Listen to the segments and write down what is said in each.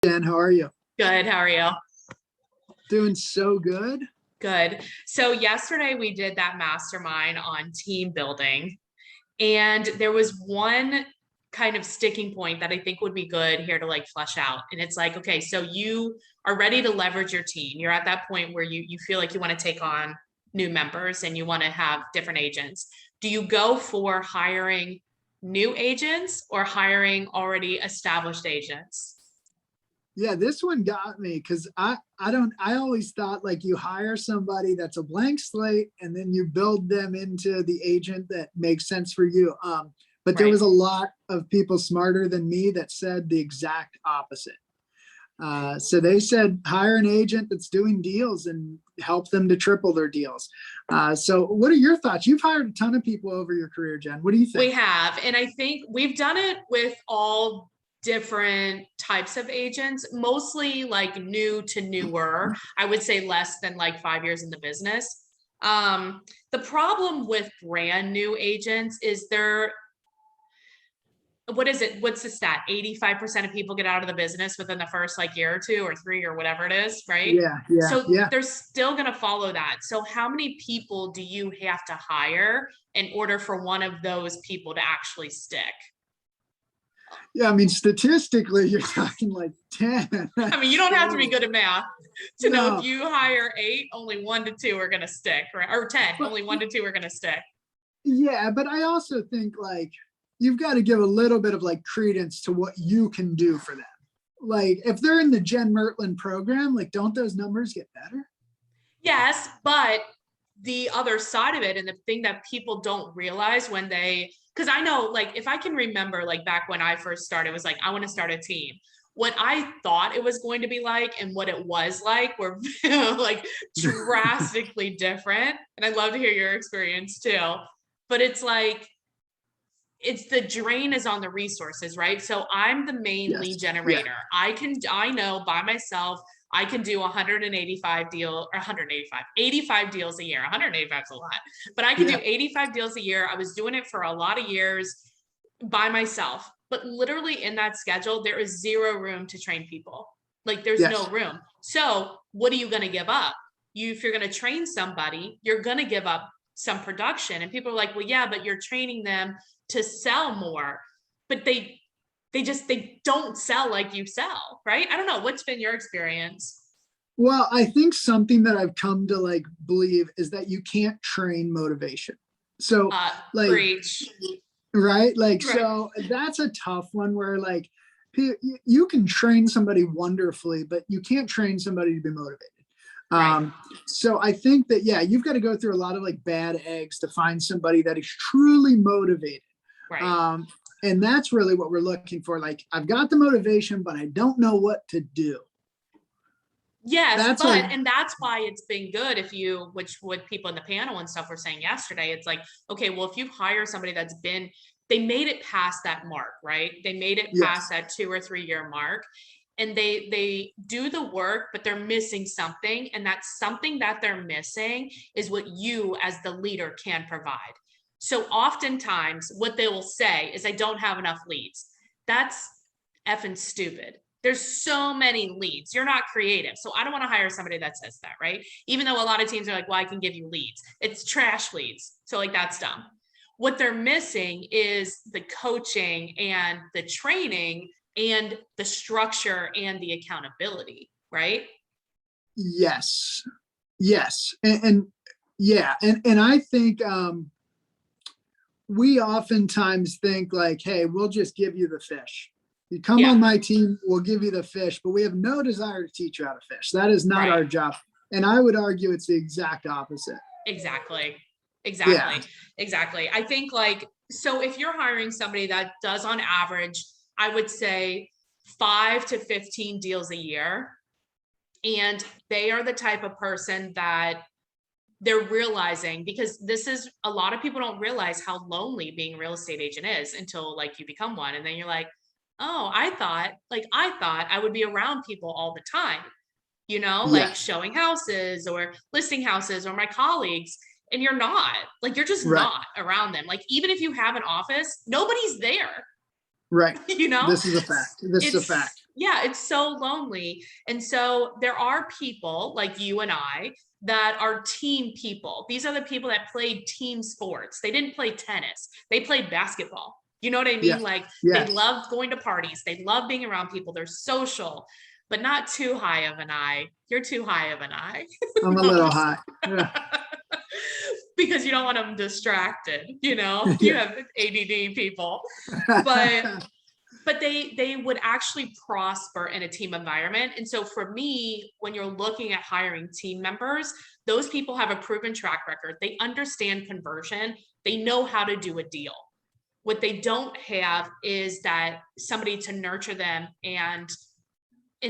Dan, how are you? Good. How are you? Doing so good. Good. So yesterday we did that mastermind on team building, and there was one kind of sticking point that I think would be good here to like flesh out. And it's like, okay, so you are ready to leverage your team. You're at that point where you feel like you want to take on new members and you want to have different agents. Do you go for hiring new agents or hiring already established agents? Yeah, this one got me because I always thought like you hire somebody that's a blank slate and then you build them into the agent that makes sense for you. But there Right. was a lot of people smarter than me that said the exact opposite. So they said hire an agent that's doing deals and help them to triple their deals. So what are your thoughts? You've hired a ton of people over your career, Jen. What do you think? We have, and I think we've done it with all different types of agents, mostly like new to newer. I would say less than like 5 years in the business. The problem with brand new agents is what is it? What's the stat? 85% of people get out of the business within the first like year or two or three or whatever it is, right? So Yeah. they're still going to follow that. So how many people do you have to hire in order for one of those people to actually stick? Yeah, I mean, statistically, you're talking like 10. I mean, you don't have to be good at math to know No, if you hire 8, only 1 to 2 are going to stick, right? Or 10, but only 1 to 2 are going to stick. yeah, but I also think like you've got to give a little bit of like credence to what you can do for them. Like if they're in the Jen Mertland program, like don't those numbers get better? Yes, but the other side of it, and the thing that people don't realize because I know, like, if I can remember, like, back when I first started, it was like, I want to start a team. What I thought it was going to be like and what it was like were like drastically different. And I'd love to hear your experience too. But it's like, it's the drain is on the resources, right? So I'm the main Yes. lead Yeah. generator. I know by myself, I can do 185 deal or 185, 85 deals a year. 185 is a lot, but I can do Yeah. 85 deals a year. I was doing it for a lot of years by myself, but literally in that schedule, there is zero room to train people. Like there's no Yes. room. So what are you going to give up? If you're going to train somebody, you're going to give up some production. And people are like, well, yeah, but you're training them to sell more, but they don't sell like you sell, right? I don't know. What's been your experience? Well, I think something that I've come to like believe is that you can't train motivation. So like, Preach. right? Like, Right. so that's a tough one where like you can train somebody wonderfully, but you can't train somebody to be motivated. Right. So I think that, yeah, you've got to go through a lot of like bad eggs to find somebody that is truly motivated. Right. And that's really what we're looking for. Like, I've got the motivation, but I don't know what to do. Yes, That's but like, and that's why it's been good which what people in the panel and stuff were saying yesterday, it's like, okay, well, if you hire somebody they made it past that mark, right? They made it yes, past that 2 or 3 year mark, and they do the work, but they're missing something, and that something that they're missing is what you as the leader can provide. So oftentimes what they will say is, I don't have enough leads. That's effing stupid. There's so many leads. You're not creative. So I don't want to hire somebody that says that, right? Even though a lot of teams are like, well, I can give you leads. It's trash leads. So like that's dumb. What they're missing is the coaching and the training and the structure and the accountability, right? yes, yes. And yeah, and I think we oftentimes think like, hey, we'll just give you the fish. You come Yeah. on my team, we'll give you the fish, but we have no desire to teach you how to fish. That is not Right. our job. And I would argue it's the exact opposite. Exactly. Yeah. Exactly. I think like, so if you're hiring somebody that does on average, I would say 5 to 15 deals a year, and they are the type of person that they're realizing, because this is a lot of people don't realize how lonely being a real estate agent is until like you become one. And then you're like, oh, I thought I would be around people all the time, like Yes. showing houses or listing houses or my colleagues. And you're not, like, you're just Right. not around them. Like, even if you have an office, nobody's there. Right. you know This is a fact. This is a fact. Yeah, it's so lonely. And so there are people like you and I that are team people. These are the people that played team sports. They didn't play tennis, they played basketball. You know what I mean? Yes. Like they Yes. loved going to parties, they love being around people, they're social, but not too high of an eye. You're too high of an eye. I'm a No, I'm little just high. Yeah. because you don't want them distracted, you know, you Yeah. have ADD people, but they would actually prosper in a team environment. And so for me, when you're looking at hiring team members, those people have a proven track record. They understand conversion. They know how to do a deal. What they don't have is that somebody to nurture them and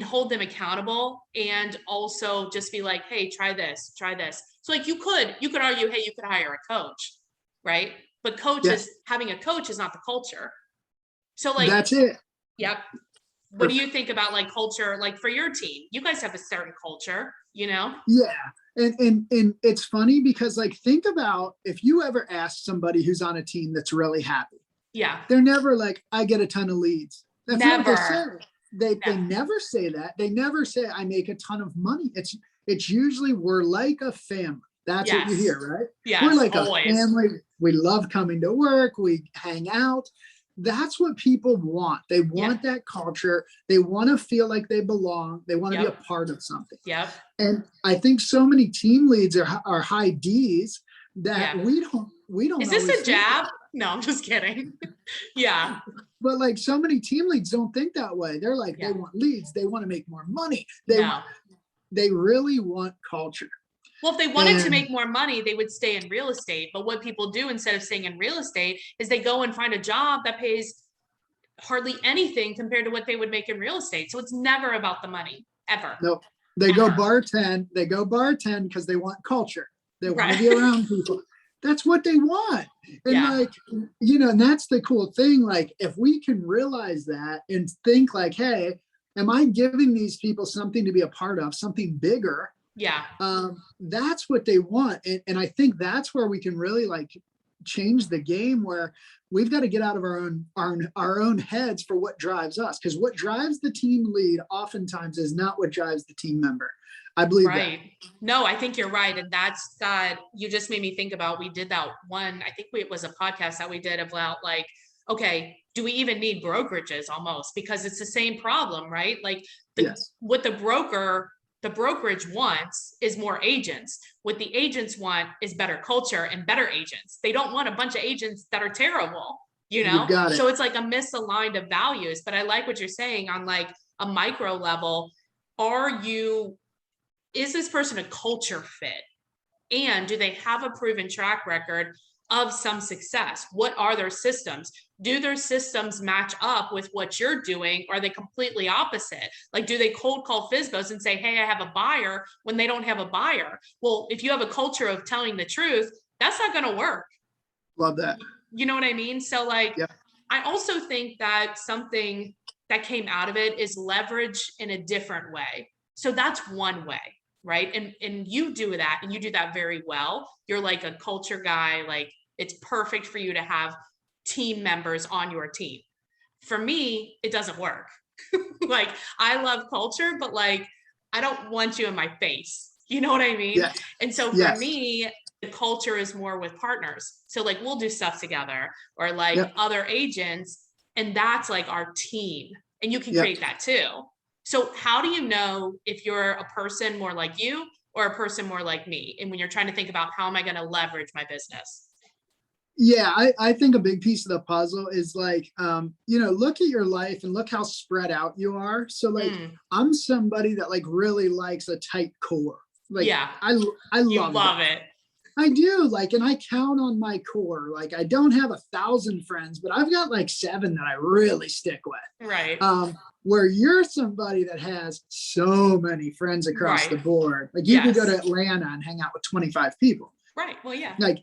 hold them accountable, and also just be like, hey, try this, try this. So like you could argue, hey, you could hire a coach, right? But Yes. having a coach is not the culture. So like, That's it. yep. What do you Perfect. think about like culture, like for your team? You guys have a certain culture, you know? Yeah. And it's funny because like, think about if you ever ask somebody who's on a team that's really happy, Yeah. they're never like, I get a ton of leads. That's not what they say. Never. They never say that. They never say I make a ton of money. It's usually we're like a family. That's what you Yes. hear, right? We're Yes. like a Always. family. We love coming to work. We hang out. That's what people want. They want Yeah. that culture. They want to feel like they belong. They want to be a Yep. part of something. Yep. And I think so many team leads are high D's that Yeah. we don't Is this always a think jab? that. No, I'm just kidding. Yeah. But like so many team leads don't think that way. They're like, Yeah. they want leads, they want to make more money. No. They really want culture. Well, if they wanted to And make more money, they would stay in real estate. But what people do instead of staying in real estate is they go and find a job that pays hardly anything compared to what they would make in real estate. So it's never about the money, ever. no, they go Ever. bartend, because they want culture. They want to Right. be around people. That's what they want. And Yeah. like, and that's the cool thing. Like, if we can realize that and think like, hey, am I giving these people something to be a part of, something bigger? Yeah. That's what they want. And I think that's where we can really like change the game, where we've got to get out of our own heads for what drives us, because what drives the team lead oftentimes is not what drives the team member. I believe Right. No, I think you're right. And that's God, you just made me think about, we did that one, I think it was a podcast that we did about like, okay, do we even need brokerages almost? Because it's the same problem, right? Like yes. what the brokerage wants is more agents. What the agents want is better culture and better agents. They don't want a bunch of agents that are terrible, you You know? got it. So it's like a misaligned of values. But I like what you're saying on like a micro level. Is this person a culture fit? And do they have a proven track record of some success? What are their systems? Do their systems match up with what you're doing? Or are they completely opposite? Like, do they cold call FSBOs and say, hey, I have a buyer, when they don't have a buyer? Well, if you have a culture of telling the truth, that's not going to work. Love that. You know what I mean? So like, Yep. I also think that something that came out of it is leverage in a different way. So that's one way, right? And you do that, and you do that very well. You're like a culture guy. Like, it's perfect for you to have team members on your team. For me, it doesn't work. Like, I love culture, but like, I don't want you in my face. You know what I mean? Yes. And so for Yes. me, the culture is more with partners. So like, we'll do stuff together, or like Yep. other agents, and that's like our team. And you can Yep. create that too. So how do you know if you're a person more like you or a person more like me? And when you're trying to think about how am I going to leverage my business? Yeah, I think a big piece of the puzzle is like, look at your life and look how spread out you are. So like, I'm somebody that like really likes a tight core. Like, Yeah, I you love love that. it. I do, like, and I count on my core. Like, I don't have 1,000 friends, but I've got like 7 that I really stick with. Right. Where you're somebody that has so many friends across the Right. board. Like, you could go Yes. to Atlanta and hang out with 25 people. Right. Well, yeah. Like,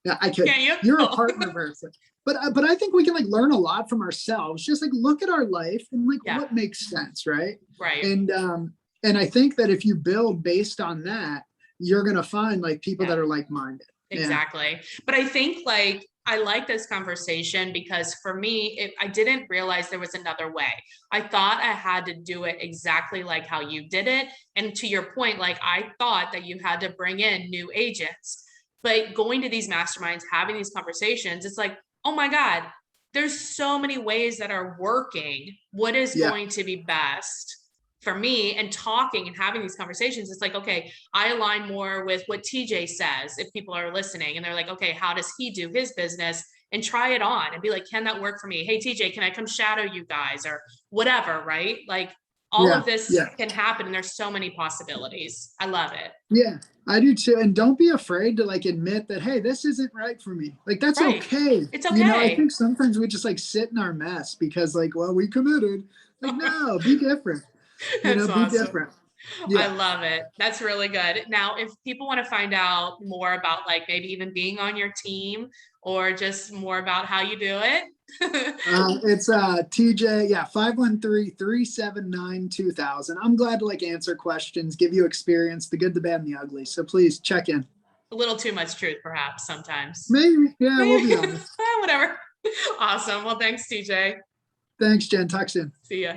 yeah, I could. Can you? You're a partner person. But I think we can like learn a lot from ourselves. Just like look at our life and like Yeah. what makes sense, right? Right. And I think that if you build based on that, you're gonna find like people Yeah. that are like-minded. Exactly. But I think like I like this conversation because for me, I didn't realize there was another way. I thought I had to do it exactly like how you did it. And to your point, like I thought that you had to bring in new agents. But going to these masterminds, having these conversations, it's like, oh my God, there's so many ways that are working. What is Yeah. going to be best for me? And talking and having these conversations, it's like, okay, I align more with what TJ says if people are listening and they're like, okay, how does he do his business? And try it on and be like, can that work for me? Hey, TJ, can I come shadow you guys or whatever, right? Like all Yeah. of this Yeah. can happen and there's so many possibilities. I love it. Yeah, I do too. And don't be afraid to like admit that, hey, this isn't right for me. Like that's Right. okay. It's I okay. think sometimes we just like sit in our mess because like, well, we committed. Like, no, be different. That's Be awesome. different. I Yeah. love it. That's really good. Now, if people want to find out more about like maybe even being on your team or just more about how you do it. It's TJ, yeah, 513-379-2000. I'm glad to like answer questions, give you experience, the good, the bad, and the ugly. So please check in. A little too much truth, perhaps sometimes. Maybe. Yeah, we'll be honest. Whatever. Awesome. Well, thanks, TJ. Thanks, Jen. Talk soon. See ya.